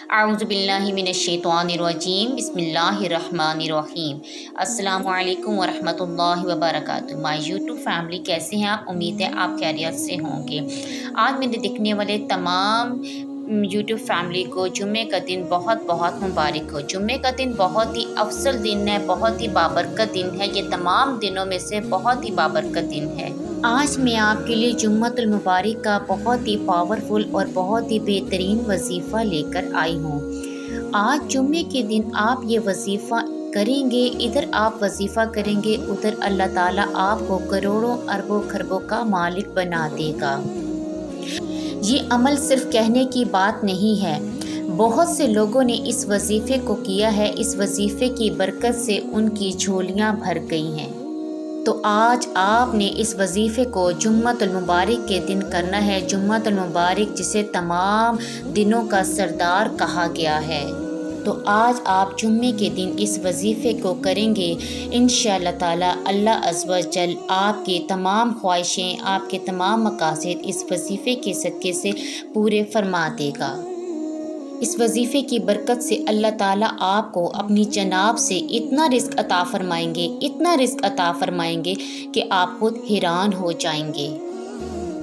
अऊज़ुबिल्लाहि मिनश्शैतानिर्रजीम बिस्मिल्लाहिर्रहमानिर्रहीम। अस्सलामु अलैकुम वरहमतुल्लाहि वबरकातुहू। माय यूट्यूब फैमिली, कैसे हैं आप? उम्मीद है आप खैरियत से होंगे। आज मेरे देखने वाले तमाम यूट्यूब फैमिली को जुम्मे का दिन बहुत बहुत मुबारक हो। जुम्मे का दिन बहुत ही अफसल दिन है, बहुत ही बाबरकत दिन है। ये तमाम दिनों में से बहुत ही बाबरकत दिन है। आज मैं आपके लिए जुम्मतुल मुबारक का बहुत ही पावरफुल और बहुत ही बेहतरीन वजीफ़ा लेकर आई हूँ। आज जुम्मे के दिन आप ये वजीफ़ा करेंगे, इधर आप वजीफ़ा करेंगे, उधर अल्लाह ताला आपको करोड़ों अरबों खरबों का मालिक बना देगा। ये अमल सिर्फ कहने की बात नहीं है, बहुत से लोगों ने इस वजीफ़े को किया है। इस वजीफ़े की बरकत से उनकी झोलियाँ भर गई हैं। तो आज आपने इस वजीफ़े को जुम्मतुल मुबारक के दिन करना है। जुम्मतुल मुबारक जिसे तमाम दिनों का सरदार कहा गया है। तो आज आप जुम्मे के दिन इस वजीफ़े को करेंगे, इंशाअल्लाह ताला अल्लाह अज़्ज़ व जल आपकी तमाम ख्वाहिशें, आपके तमाम मकासद इस वजीफ़े के सदक़े से पूरे फरमा देगा। इस वजीफ़े की बरकत से अल्लाह ताला आपको अपनी जनाब से इतना रिज़्क़ अता फ़रमाएंगे, इतना रिज़्क़ अता फ़रमाएंगे कि आप खुद हैरान हो जाएंगे।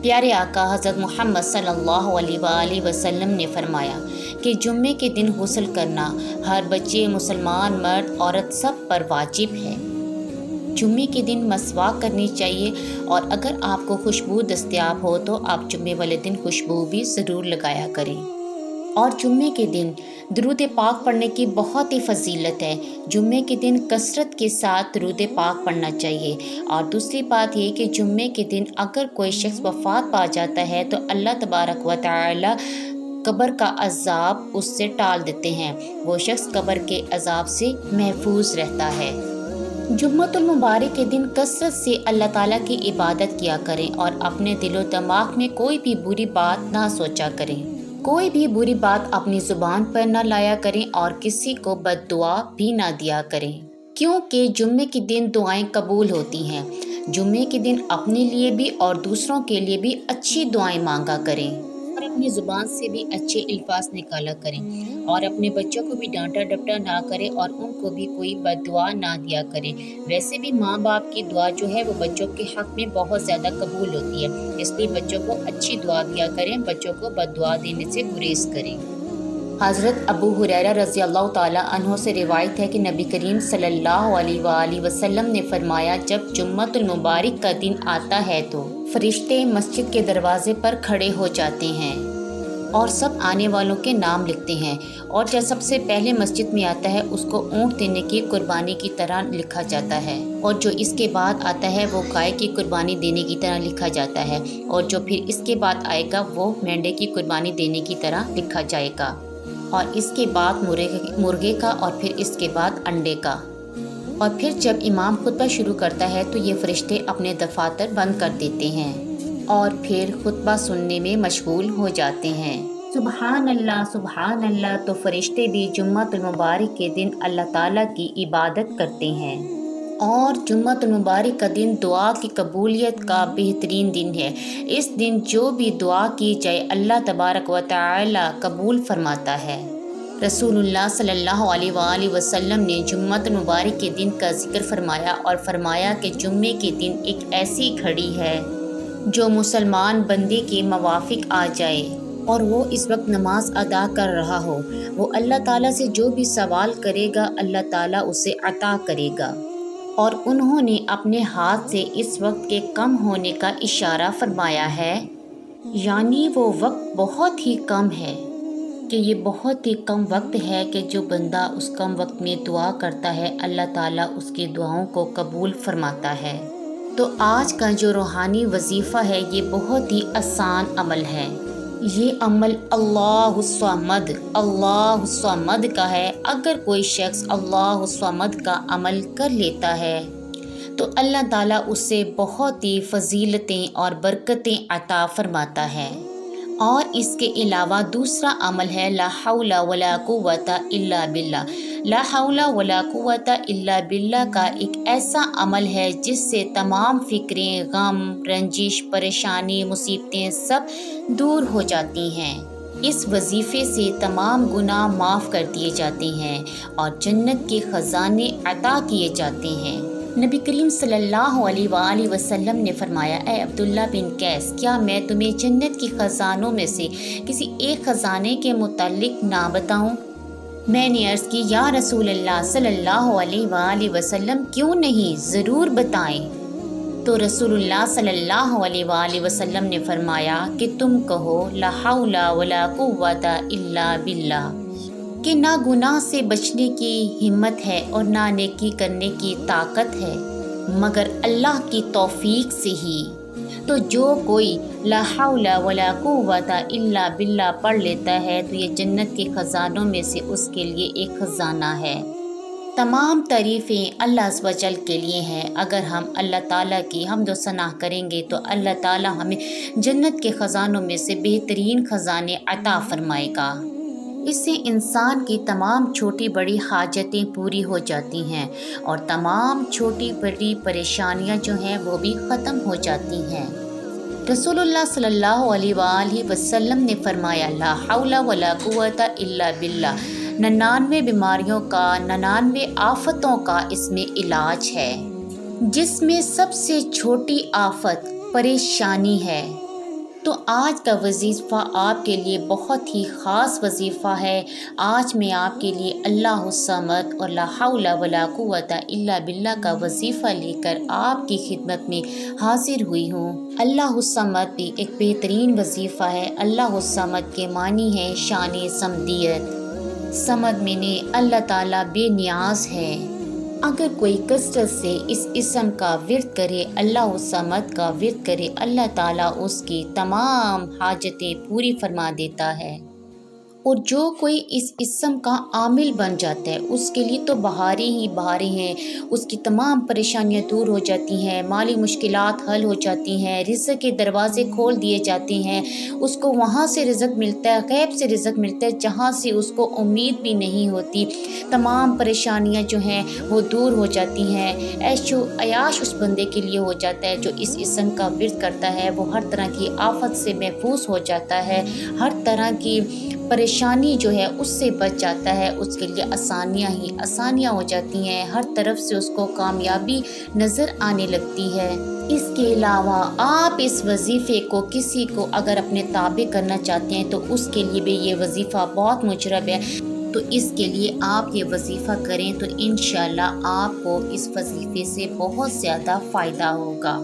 प्यारे आका हज़रत मोहम्मद सल्लल्लाहु अलैहि वसल्लम ने फरमाया कि जुम्मे के दिन गुस्ल करना हर बच्चे, मुसलमान, मर्द, औरत सब पर वाजिब है। जुम्मे के दिन मसवाक करनी चाहिए और अगर आपको खुशबू दस्तयाब हो तो आप जुम्मे वाले दिन खुशबू भी ज़रूर लगाया करें। और जुम्मे के दिन दुरूद पाक पढ़ने की बहुत ही फजीलत है। जुम्मे के दिन कसरत के साथ दुरूद पाक पढ़ना चाहिए। और दूसरी बात ये कि जुम्मे के दिन अगर कोई शख्स वफ़ात पा जाता है तो अल्लाह तबारक व तआला कब्र का अज़ाब उससे टाल देते हैं। वो शख्स कब्र के अज़ाब से महफूज रहता है। जुम्मतुल मुबारक के दिन कसरत से अल्लाह ताला की इबादत किया करें और अपने दिलो दिमाग में कोई भी बुरी बात ना सोचा करें। कोई भी बुरी बात अपनी ज़ुबान पर ना लाया करें और किसी को बद्दुआ भी ना दिया करें, क्योंकि जुम्मे के दिन दुआएं कबूल होती हैं। जुम्मे के दिन अपने लिए भी और दूसरों के लिए भी अच्छी दुआएं मांगा करें और अपनी ज़ुबान से भी अच्छे अल्फाज निकाला करें और अपने बच्चों को भी डांटा डपटा ना करें और उनको भी कोई बद्दुआ ना दिया करें। वैसे भी माँ बाप की दुआ जो है वो बच्चों के हक़ में बहुत ज़्यादा कबूल होती है, इसलिए बच्चों को अच्छी दुआ दिया करें, बच्चों को बद्दुआ देने से गुरेज करें। हज़रत अबू हुरैरा रज़ी अल्लाह ताला अन्हो से रिवायत है कि नबी करीम सल्लल्लाहु अलैहि वसल्लम ने फरमाया, जब जुम्मतुल मुबारक का दिन आता है तो फरिश्ते मस्जिद के दरवाज़े पर खड़े हो जाते हैं और सब आने वालों के नाम लिखते हैं। और जो सबसे पहले मस्जिद में आता है उसको ऊँट देने की कुर्बानी की तरह लिखा जाता है और जो इसके बाद आता है वो गाय की कुर्बानी देने की तरह लिखा जाता है और जो फिर इसके बाद आएगा वो मेंढे की कुर्बानी देने की तरह लिखा जाएगा और इसके बाद मुर्गे का और फिर इसके बाद अंडे का। और फिर जब इमाम खुतबा शुरू करता है तो ये फरिश्ते अपने दफातर बंद कर देते हैं और फिर खुतबा सुनने में मशगूल हो जाते हैं। सुबहान अल्लाह। तो फरिश्ते भी जुम्मतुल मुबारक के दिन अल्लाह ताला की इबादत करते हैं। और जुम्मतुल मुबारक का दिन दुआ की कबूलियत का बेहतरीन दिन है। इस दिन जो भी दुआ की जाए अल्लाह तबारक व तआला कबूल फरमाता है। रसूलुल्लाह सल्लल्लाहु अलैहि वसल्लम ने जुम्मतुल मुबारक के दिन का जिक्र फरमाया और फरमाया कि जुम्मे के दिन एक ऐसी घड़ी है जो मुसलमान बंदे के मवाफिक आ जाए और वो इस वक्त नमाज अदा कर रहा हो, वो अल्लाह ताला से जो भी सवाल करेगा अल्लाह ताला उसे अता करेगा। और उन्होंने अपने हाथ से इस वक्त के कम होने का इशारा फरमाया है, यानी वो वक्त बहुत ही कम है कि ये बहुत ही कम वक्त है कि जो बंदा उस कम वक्त में दुआ करता है अल्लाह ताला उसकी दुआओं को कबूल फरमाता है। तो आज का जो रूहानी वजीफ़ा है ये बहुत ही आसान अमल है। ये अमल अल्लाहु समद का है। अगर कोई शख्स अल्लाहु समद का अमल कर लेता है तो अल्लाह ताला उससे बहुत ही फजीलतें और बरकतें अता फरमाता है। और इसके अलावा दूसरा अमल है ला हौला वला कुव्वता इल्ला बिल्लाह। ला हौला वला कुव्वता इल्ला बिल्लाह का एक ऐसा अमल है जिससे तमाम फ़िक्रें, गम, रंजिश, परेशानी, मुसीबतें सब दूर हो जाती हैं। اس وظیفے سے تمام گناہ معاف کر دیے جاتے ہیں اور جنت کے خزانے عطا کیے جاتے ہیں۔ نبی کریم صلی اللہ علیہ وآلہ وسلم نے فرمایا، اے عبداللہ بن قیس، کیا میں تمہیں جنت کی خزانوں میں سے کسی ایک خزانے کے متعلق نہ بتاؤں؟ میں نے عرض کی، یا رسول اللہ صلی اللہ علیہ وآلہ وسلم، کیوں نہیں، ضرور بتائیں۔ تو رسول اللہ صلی اللہ علیہ وآلہ وسلم نے فرمایا کہ تم کہو لا حول ولا قوت الا باللہ، کہ نہ گناہ سے بچنے کی ہمت ہے اور نہ نیکی کرنے کی طاقت ہے مگر اللہ کی توفیق سے ہی۔ تو جو کوئی لا حول ولا قوت الا باللہ پڑھ لیتا ہے تو یہ جنت کے خزانوں میں سے اس کے لیے ایک خزانہ ہے۔ تمام تعریفیں اللہ عز و جل کے لیے ہیں۔ اگر ہم اللہ تعالیٰ کی حمد و ثنا کریں گے تو اللہ تعالیٰ ہمیں جنت کے خزانوں میں سے بہترین خزانے عطا فرمائے گا۔ اس سے انسان کی تمام چھوٹی بڑی حاجتیں پوری ہو جاتی ہیں اور تمام چھوٹی بڑی پریشانیاں جو ہیں وہ بھی ختم ہو جاتی ہیں۔ رسول اللہ صلی اللہ علیہ وآلہ وسلم نے فرمایا، لا حول ولا قوت الا باللہ، 99 بیماریوں کا، 99 آفتوں کا اس میں علاج ہے، جس میں سب سے چھوٹی آفت پریشانی ہے۔ تو آج کا وظیفہ آپ کے لیے بہت ہی خاص وظیفہ ہے۔ آج میں آپ کے لیے اللہ الصمد اور لا حول ولا قوت الا باللہ کا وظیفہ لے کر آپ کی خدمت میں حاضر ہوئی ہوں۔ اللہ الصمد بھی ایک بہترین وظیفہ ہے۔ اللہ الصمد کے معنی ہے شان صمدیت۔ صمد میں نے اللہ تعالیٰ بے نیاز ہے۔ اگر کوئی کثرت سے اس اسم کا ورد کرے، اللہ الصمد کا ورد کرے، اللہ تعالیٰ اس کی تمام حاجتیں پوری فرما دیتا ہے۔ اور جو کوئی اس اسم کا عامل بن جاتا ہے اس کے لیے تو بہاریں ہی بہاریں ہیں، اس کی تمام پریشانیاں دور ہو جاتی ہیں، مالی مشکلات حل ہو جاتی ہیں، رزق کے دروازے کھول دیے جاتے ہیں، اس کو وہاں سے رزق ملتا ہے، غیب سے رزق ملتا ہے جہاں سے اس کو امید بھی نہیں ہوتی۔ تمام پریشانیاں جو ہیں وہ دور ہو جاتی ہیں، عیش و عیاش اس بندے کے لیے ہو جاتا ہے جو اس اسم کا ورد کرتا ہے۔ وہ ہر طرح کی آفت سے محفوظ ہو جاتا ہے، ہر طرح کی پریشانی جو ہے اس سے بچ جاتا ہے، اس کے لیے آسانیاں ہی آسانیاں ہو جاتی ہیں، ہر طرف سے اس کو کامیابی نظر آنے لگتی ہے۔ اس کے علاوہ آپ اس وظیفے کو کسی کو اگر اپنے تابع کرنا چاہتے ہیں تو اس کے لیے بھی یہ وظیفہ بہت مجرب ہے، تو اس کے لیے آپ یہ وظیفہ کریں تو انشاءاللہ آپ کو اس وظیفے سے بہت زیادہ فائدہ ہوگا۔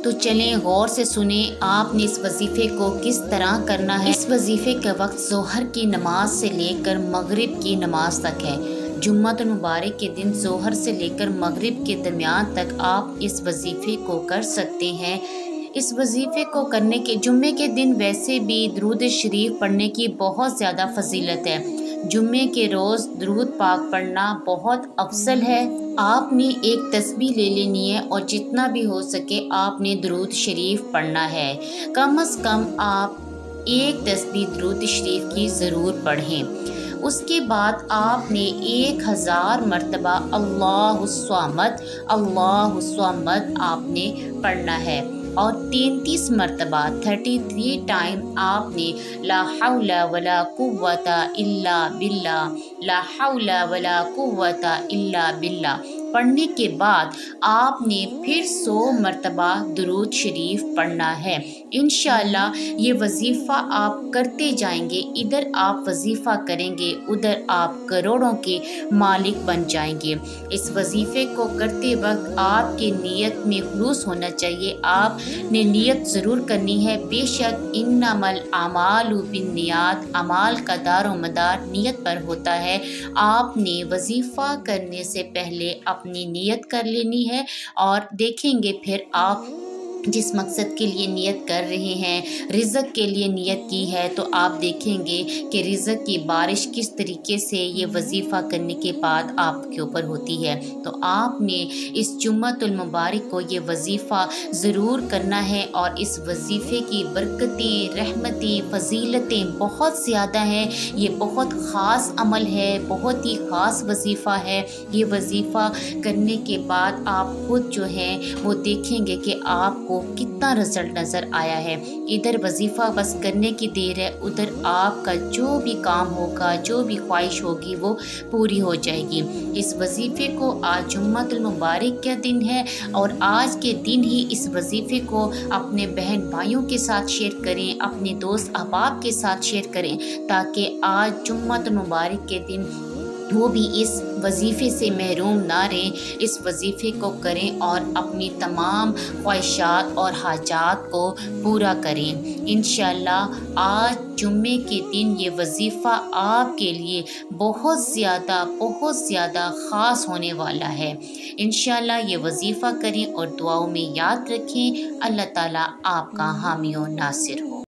تو چلیں غور سے سنیں آپ نے اس وظیفے کو کس طرح کرنا ہے۔ اس وظیفے کا وقت ظہر کی نماز سے لے کر مغرب کی نماز تک ہے۔ جمعۃ المبارک کے دن ظہر سے لے کر مغرب کے درمیان تک آپ اس وظیفے کو کر سکتے ہیں۔ اس وظیفے کو کرنے کے جمعے کے دن ویسے بھی درود شریف پڑھنے کی بہت زیادہ فضیلت ہے۔ جمعے کے روز درود پاک پڑھنا بہت افضل ہے۔ آپ نے ایک تسبیح لے لینی ہے اور جتنا بھی ہو سکے آپ نے درود شریف پڑھنا ہے۔ کم از کم آپ ایک تسبیح درود شریف کی ضرور پڑھیں۔ اس کے بعد آپ نے 1000 مرتبہ اللہ الصمد آپ نے پڑھنا ہے اور 33 مرتبہ 33 ٹائم آپ نے لا حول ولا قوت الا باللہ، لا حول ولا قوت الا باللہ پڑھنے کے بعد آپ نے پھر 100 مرتبہ درود شریف پڑھنا ہے۔ انشاءاللہ یہ وظیفہ آپ کرتے جائیں گے، ادھر آپ وظیفہ کریں گے ادھر آپ کروڑوں کے مالک بن جائیں گے۔ اس وظیفے کو کرتے وقت آپ کے نیت میں خلوص ہونا چاہیے، آپ نے نیت ضرور کرنی ہے۔ بے شک انما الاعمال بالنیات، اعمال کا دار و مدار نیت پر ہوتا ہے۔ آپ نے وظیفہ کرنے سے پہلے اپنی نیت کر لینی ہے اور دیکھیں گے پھر آپ جس مقصد کے لیے نیت کر رہے ہیں، رزق کے لیے نیت کی ہے، تو آپ دیکھیں گے کہ رزق کی بارش کس طریقے سے یہ وظیفہ کرنے کے بعد آپ کے اوپر ہوتی ہے۔ تو آپ نے اس جمعۃ المبارک کو یہ وظیفہ ضرور کرنا ہے اور اس وظیفے کی برکتیں، رحمتیں، فضیلتیں بہت زیادہ ہیں۔ یہ بہت خاص عمل ہے، بہت ہی خاص وظیفہ ہے۔ یہ وظیفہ کرنے کے بعد آپ خود جو ہیں وہ دیکھیں گے کہ آپ आपको कितना रिज़ल्ट नज़र आया है। इधर वजीफ़ा बस करने की देर है, उधर आपका जो भी काम होगा, जो भी ख्वाहिश होगी वो पूरी हो जाएगी। इस वजीफ़े को आज जुम्मतुल मुबारक का दिन है और आज के दिन ही इस वजीफ़े को अपने बहन भाइयों के साथ शेयर करें, अपने दोस्त अहबाब के साथ शेयर करें, ताकि आज जुम्मतुल मुबारक के दिन वो भी इस वजीफ़े से महरूम ना रहें। इस वजीफ़े को करें और अपनी तमाम ख्वाहिशात और हाजात को पूरा करें। इंशाअल्लाह आज जुम्मे के दिन ये वजीफ़ा आपके लिए बहुत ज़्यादा ख़ास होने वाला है। इंशाअल्लाह ये वजीफ़ा करें और दुआओं में याद रखें। अल्लाह ताला आपका हामी और नासिर हो।